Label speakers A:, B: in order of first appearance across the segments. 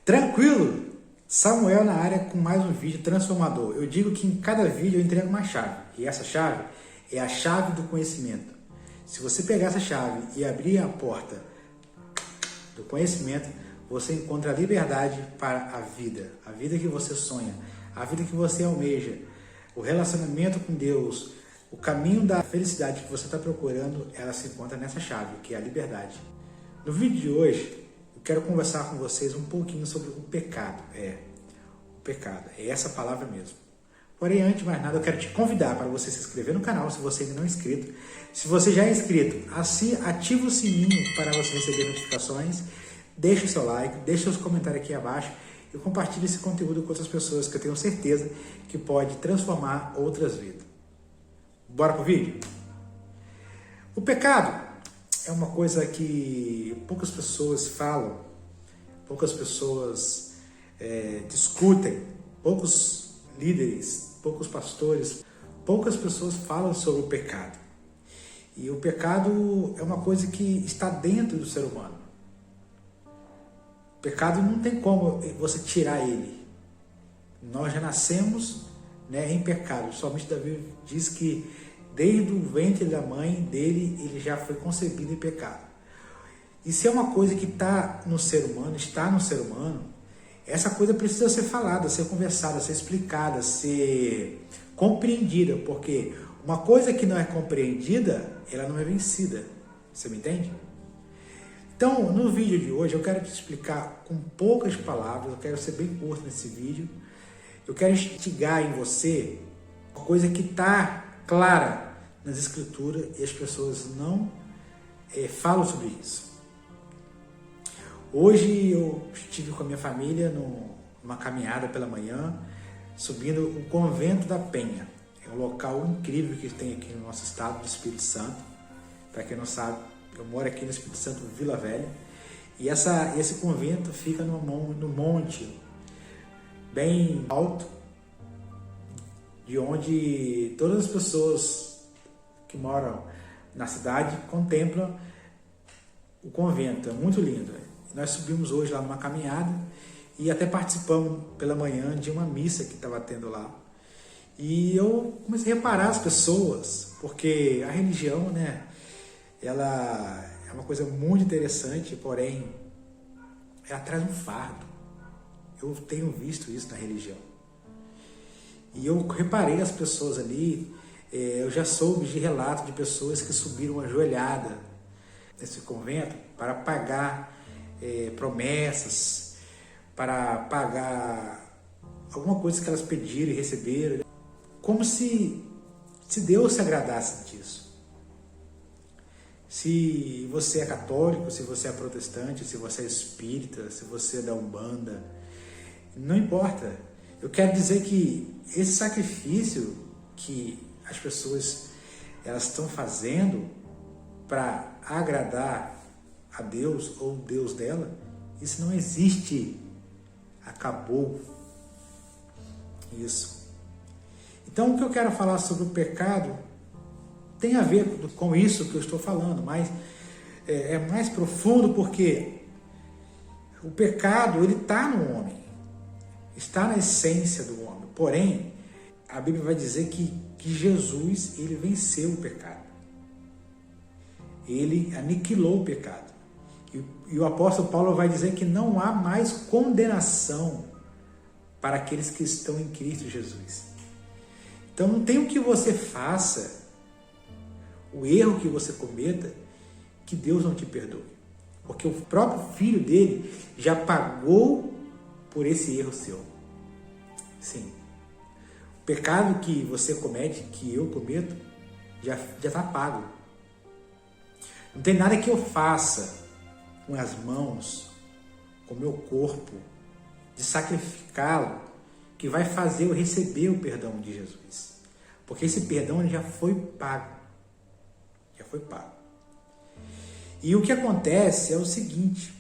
A: Tranquilo? Samuel na área com mais um vídeo transformador. Eu digo que em cada vídeo eu entrego uma chave. E essa chave é a chave do conhecimento. Se você pegar essa chave e abrir a porta do conhecimento, você encontra a liberdade para a vida que você sonha, a vida que você almeja, o relacionamento com Deus, o caminho da felicidade que você está procurando, ela se encontra nessa chave, que é a liberdade. No vídeo de hoje, eu quero conversar com vocês um pouquinho sobre o pecado. O pecado, é essa palavra mesmo. Porém, antes de mais nada, eu quero te convidar para você se inscrever no canal, se você ainda não é inscrito. Se você já é inscrito, ativa o sininho para você receber notificações, deixa o seu like, deixa seus comentários aqui abaixo e compartilhe esse conteúdo com outras pessoas que eu tenho certeza que pode transformar outras vidas. Bora pro vídeo? O pecado é uma coisa que poucas pessoas falam, poucas pessoas discutem, poucos líderes, poucos pastores, poucas pessoas falam sobre o pecado. E o pecado é uma coisa que está dentro do ser humano. O pecado não tem como você tirar ele. Nós já nascemos em pecado. Somente Davi diz que desde o ventre da mãe dele, ele já foi concebido em pecado. E se é uma coisa que está no ser humano, essa coisa precisa ser falada, ser conversada, ser explicada, ser compreendida, porque uma coisa que não é compreendida, ela não é vencida. Você me entende? Então, no vídeo de hoje, eu quero te explicar com poucas palavras, eu quero ser bem curto nesse vídeo, eu quero instigar em você uma coisa que está clara nas escrituras e as pessoas não falam sobre isso. Hoje eu estive com a minha família numa caminhada pela manhã, subindo o Convento da Penha. É um local incrível que tem aqui no nosso estado do Espírito Santo. Para quem não sabe, eu moro aqui no Espírito Santo, Vila Velha. E esse convento fica no monte bem alto, de onde todas as pessoas que moram na cidade contemplam o convento. É muito lindo. Nós subimos hoje lá numa caminhada e até participamos pela manhã de uma missa que estava tendo lá. E eu comecei a reparar as pessoas, porque a religião, ela é uma coisa muito interessante, porém, ela traz um fardo. Eu tenho visto isso na religião. E eu reparei as pessoas ali, eu já soube de relatos de pessoas que subiram ajoelhada nesse convento para pagar promessas, para pagar alguma coisa que elas pediram e receberam, como se Deus se agradasse disso. Se você é católico, se você é protestante, se você é espírita, se você é da Umbanda, não importa. Eu quero dizer que esse sacrifício que as pessoas elas estão fazendo para agradar a Deus ou o Deus dela, isso não existe. Acabou isso. Então, o que eu quero falar sobre o pecado tem a ver com isso que eu estou falando, mas é mais profundo, porque o pecado ele está no homem, está na essência do homem. Porém, a Bíblia vai dizer que Jesus ele venceu o pecado. Ele aniquilou o pecado. E o apóstolo Paulo vai dizer que não há mais condenação para aqueles que estão em Cristo Jesus. Então não tem o que você faça, o erro que você cometa, que Deus não te perdoe. Porque o próprio Filho dele já pagou por esse erro seu. Sim. O pecado que você comete, que eu cometo, já está pago. Não tem nada que eu faça com as mãos, com o meu corpo, de sacrificá-lo, que vai fazer eu receber o perdão de Jesus. Porque esse perdão ele já foi pago. Já foi pago. E o que acontece é o seguinte: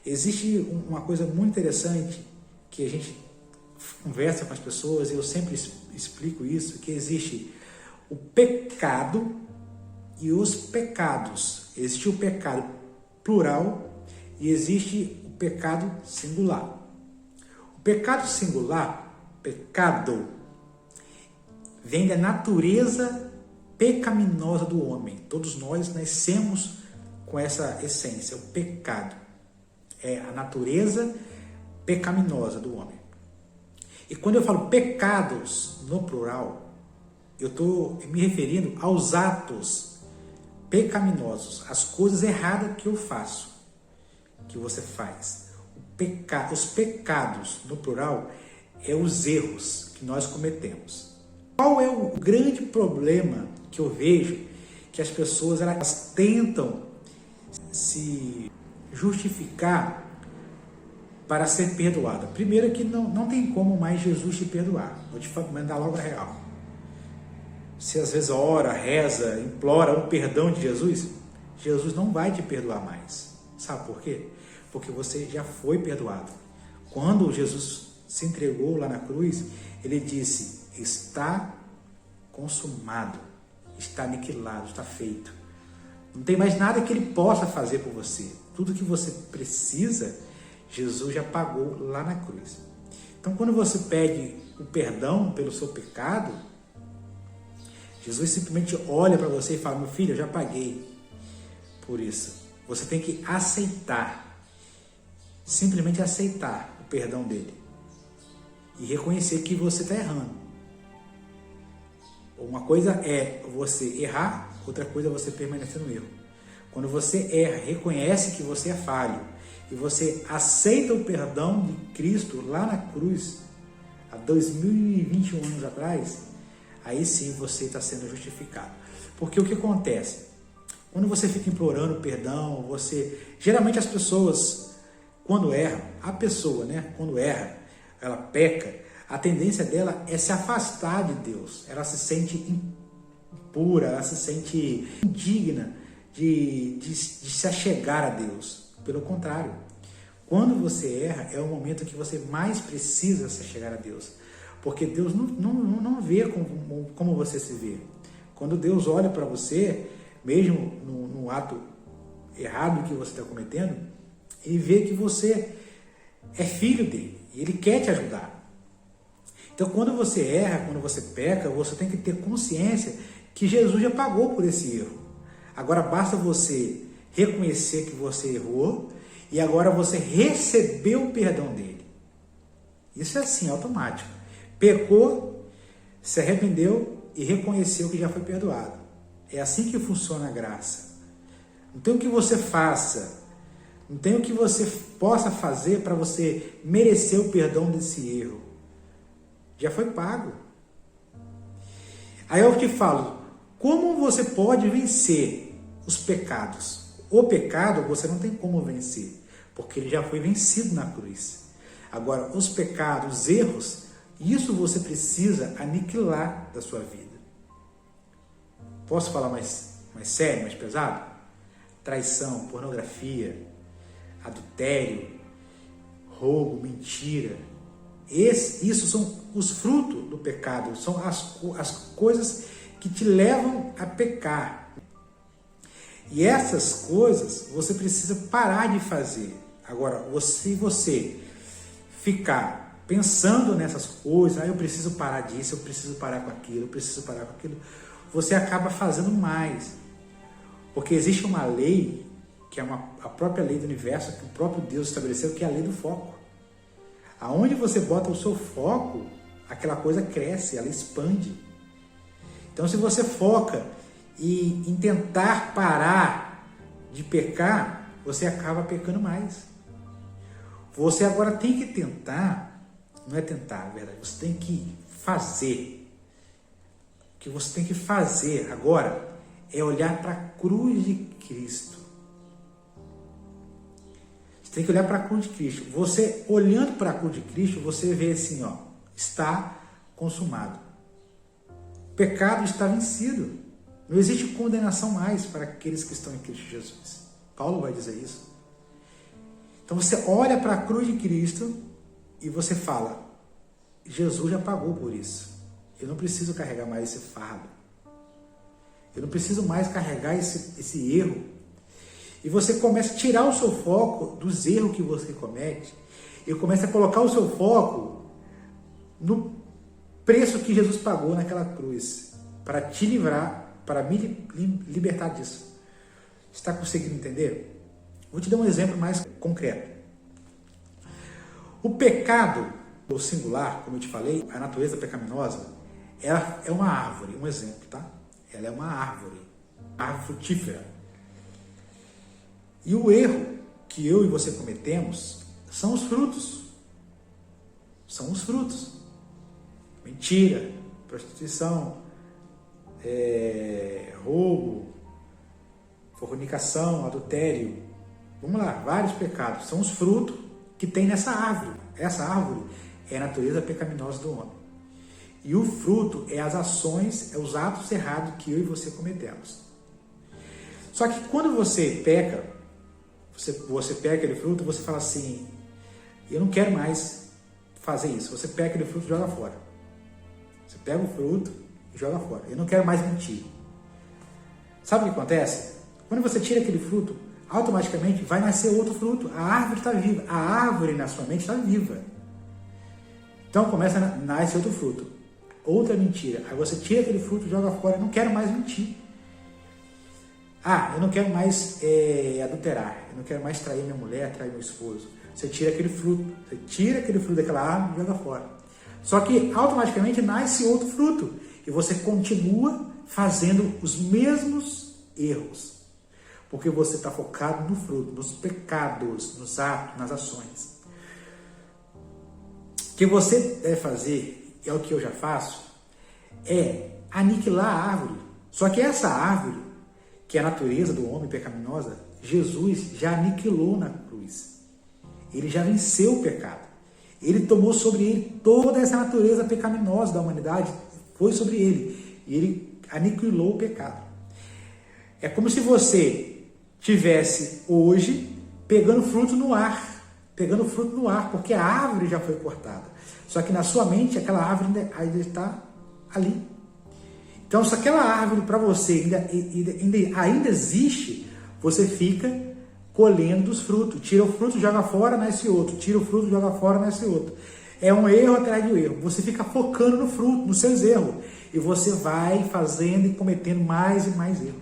A: existe uma coisa muito interessante que a gente conversa com as pessoas, e eu sempre explico isso, que existe o pecado e os pecados. Existe o pecado plural e existe o pecado singular. O pecado singular, pecado, vem da natureza pecaminosa do homem. Todos nós nascemos com essa essência, o pecado. É a natureza pecaminosa do homem. E quando eu falo pecados no plural, eu estou me referindo aos atos pecaminosos, as coisas erradas que eu faço, que você faz. Os pecados no plural é os erros que nós cometemos. Qual é o grande problema que eu vejo que as pessoas elas tentam se justificar para ser perdoada? Primeiro que não tem como mais Jesus te perdoar. Vou te mandar logo a real. Se às vezes ora, reza, implora o perdão de Jesus, Jesus não vai te perdoar mais. Sabe por quê? Porque você já foi perdoado. Quando Jesus se entregou lá na cruz, ele disse: está consumado, está aniquilado, está feito. Não tem mais nada que ele possa fazer por você. Tudo que você precisa, Jesus já pagou lá na cruz. Então, quando você pede o perdão pelo seu pecado, Jesus simplesmente olha para você e fala: meu filho, eu já paguei por isso. Você tem que aceitar, simplesmente aceitar o perdão dele e reconhecer que você está errando. Uma coisa é você errar, outra coisa é você permanecer no erro. Quando você erra, reconhece que você é falho e você aceita o perdão de Cristo lá na cruz, há 2021 anos atrás, aí sim você está sendo justificado. Porque o que acontece? Quando você fica implorando perdão, geralmente as pessoas, quando erram, quando erra, ela peca, a tendência dela é se afastar de Deus. Ela se sente impura, ela se sente indigna de se achegar a Deus. Pelo contrário, quando você erra, é o momento que você mais precisa se achegar a Deus. Porque Deus não vê como você se vê. Quando Deus olha para você, mesmo no ato errado que você está cometendo, ele vê que você é filho dele e ele quer te ajudar. Então, quando você erra, quando você peca, você tem que ter consciência que Jesus já pagou por esse erro. Agora basta você reconhecer que você errou e agora você recebeu o perdão dele. Isso é assim, automático. Pecou, se arrependeu e reconheceu que já foi perdoado. É assim que funciona a graça. Não tem o que você faça, não tem o que você possa fazer para você merecer o perdão desse erro. Já foi pago. Aí eu te falo, como você pode vencer os pecados? O pecado você não tem como vencer, porque ele já foi vencido na cruz. Agora, os pecados, os erros, isso você precisa aniquilar da sua vida. Posso falar mais sério, mais pesado? Traição, pornografia, adultério, roubo, mentira. Isso são os frutos do pecado, são as coisas que te levam a pecar. E essas coisas você precisa parar de fazer. Agora, se você ficar pensando nessas coisas, eu preciso parar disso, eu preciso parar com aquilo, eu preciso parar com aquilo, você acaba fazendo mais. Porque existe uma lei, que é a própria lei do universo, que o próprio Deus estabeleceu, que é a lei do foco. Aonde você bota o seu foco, aquela coisa cresce, ela expande. Então, se você foca em tentar parar de pecar, você acaba pecando mais. Você agora tem que tentar, não é tentar, na verdade, você tem que fazer. O que você tem que fazer agora é olhar para a cruz de Cristo. Você tem que olhar para a cruz de Cristo. Você, olhando para a cruz de Cristo, você vê assim, está consumado. O pecado está vencido. Não existe condenação mais para aqueles que estão em Cristo Jesus. Paulo vai dizer isso. Então você olha para a cruz de Cristo e você fala, Jesus já pagou por isso. Eu não preciso carregar mais esse fardo. Eu não preciso mais carregar esse erro. E você começa a tirar o seu foco dos erros que você comete e começa a colocar o seu foco no preço que Jesus pagou naquela cruz para te livrar, para me libertar disso. Está conseguindo entender? Vou te dar um exemplo mais concreto. O pecado, o singular, como eu te falei, a natureza pecaminosa, ela é uma árvore, um exemplo, tá? Ela é uma árvore frutífera. E o erro que eu e você cometemos são os frutos. São os frutos. Mentira, prostituição, roubo, fornicação, adultério. Vamos lá, vários pecados. São os frutos que tem nessa árvore. Essa árvore é a natureza pecaminosa do homem. E o fruto é as ações, é os atos errados que eu e você cometemos. Só que quando você peca, você pega aquele fruto, você fala assim, eu não quero mais fazer isso. Você pega aquele fruto e joga fora. Você pega o fruto e joga fora. Eu não quero mais mentir. Sabe o que acontece? Quando você tira aquele fruto, automaticamente vai nascer outro fruto. A árvore está viva. A árvore na sua mente está viva. Então começa a nascer outro fruto. Outra mentira. Aí você tira aquele fruto e joga fora. Eu não quero mais mentir. Eu não quero mais adulterar. Eu não quero mais trair minha mulher, trair meu esposo. Você tira aquele fruto. Você tira aquele fruto daquela árvore e joga fora. Só que automaticamente nasce outro fruto. E você continua fazendo os mesmos erros. Porque você está focado no fruto, nos pecados, nos atos, nas ações. O que você deve fazer, é o que eu já faço, é aniquilar a árvore. Só que essa árvore, que é a natureza do homem pecaminosa, Jesus já aniquilou na cruz. Ele já venceu o pecado. Ele tomou sobre ele toda essa natureza pecaminosa da humanidade, foi sobre ele. E ele aniquilou o pecado. É como se você tivesse hoje pegando fruto no ar. Porque a árvore já foi cortada. Só que na sua mente aquela árvore ainda está ali. Então, se aquela árvore para você ainda existe, você fica colhendo dos frutos. Tira o fruto, joga fora, nasce outro. Tira o fruto, joga fora, nasce outro. É um erro atrás de um erro. Você fica focando no fruto, nos seus erros. E você vai fazendo e cometendo mais e mais erros.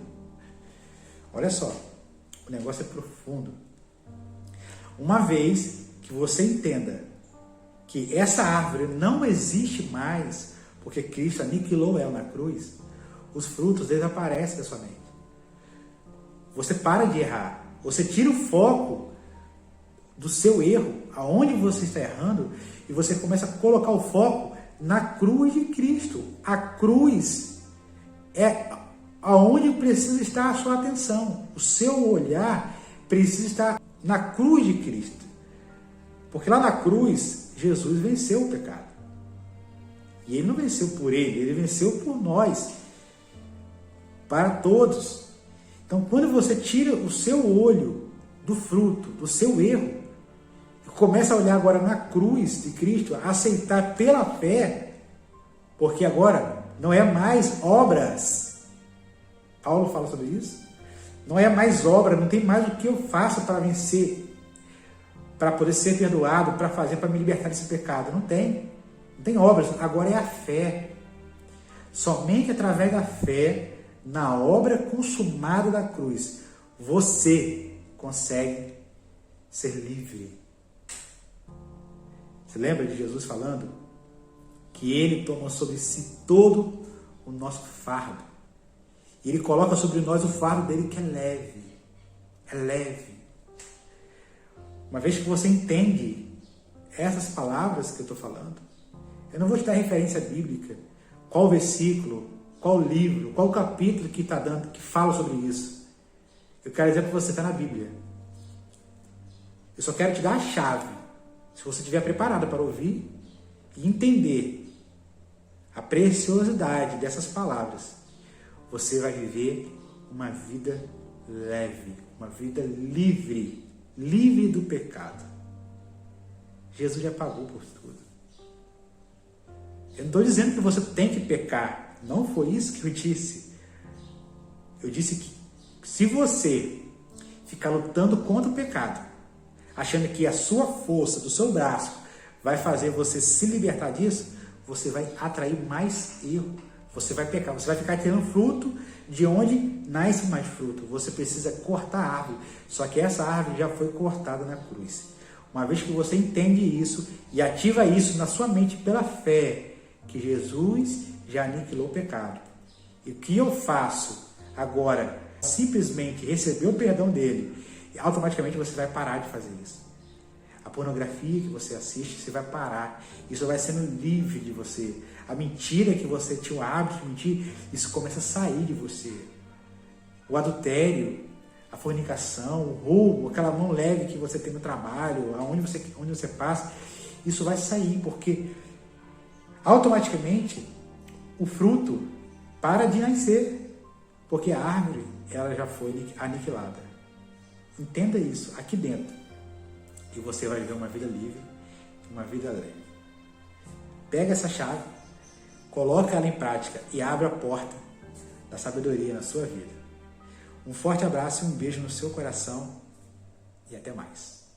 A: Olha só, o negócio é profundo. Uma vez que você entenda que essa árvore não existe mais, porque Cristo aniquilou ela na cruz, os frutos desaparecem da sua mente. Você para de errar. Você tira o foco do seu erro, aonde você está errando, e você começa a colocar o foco na cruz de Cristo. A cruz é aonde precisa estar a sua atenção. O seu olhar precisa estar na cruz de Cristo. Porque lá na cruz, Jesus venceu o pecado. E ele não venceu por ele venceu por nós. Para todos. Então, quando você tira o seu olho do fruto, do seu erro, e começa a olhar agora na cruz de Cristo, a aceitar pela fé, porque agora não é mais obras. Paulo fala sobre isso. Não é mais obra, não tem mais o que eu faço para vencer, para poder ser perdoado, para fazer, para me libertar desse pecado. Não tem obras. Agora é a fé. Somente através da fé, na obra consumada da cruz, você consegue ser livre. Você lembra de Jesus falando que ele toma sobre si todo o nosso fardo? E ele coloca sobre nós o fardo dele que é leve. É leve. Uma vez que você entende essas palavras que eu estou falando, eu não vou te dar referência bíblica, qual versículo, qual livro, qual capítulo que está dando, que fala sobre isso. Eu quero dizer para você, está na Bíblia. Eu só quero te dar a chave. Se você estiver preparado para ouvir e entender a preciosidade dessas palavras, você vai viver uma vida leve, uma vida livre, livre do pecado. Jesus já pagou por tudo. Eu não estou dizendo que você tem que pecar. Não foi isso que eu disse. Eu disse que se você ficar lutando contra o pecado, achando que a sua força, do seu braço, vai fazer você se libertar disso, você vai atrair mais erro. Você vai pecar, você vai ficar tirando fruto de onde nasce mais fruto. Você precisa cortar a árvore. Só que essa árvore já foi cortada na cruz. Uma vez que você entende isso e ativa isso na sua mente pela fé, que Jesus já aniquilou o pecado. E o que eu faço agora? Simplesmente receber o perdão dele. E automaticamente você vai parar de fazer isso. A pornografia que você assiste, você vai parar. Isso vai sendo livre de você. A mentira que você tinha o hábito de mentir, isso começa a sair de você. O adultério, a fornicação, o roubo, aquela mão leve que você tem no trabalho, onde você passa, isso vai sair, porque automaticamente o fruto para de nascer, porque a árvore ela já foi aniquilada. Entenda isso aqui dentro. E você vai viver uma vida livre, uma vida leve. Pega essa chave, coloca ela em prática e abre a porta da sabedoria na sua vida. Um forte abraço e um beijo no seu coração e até mais.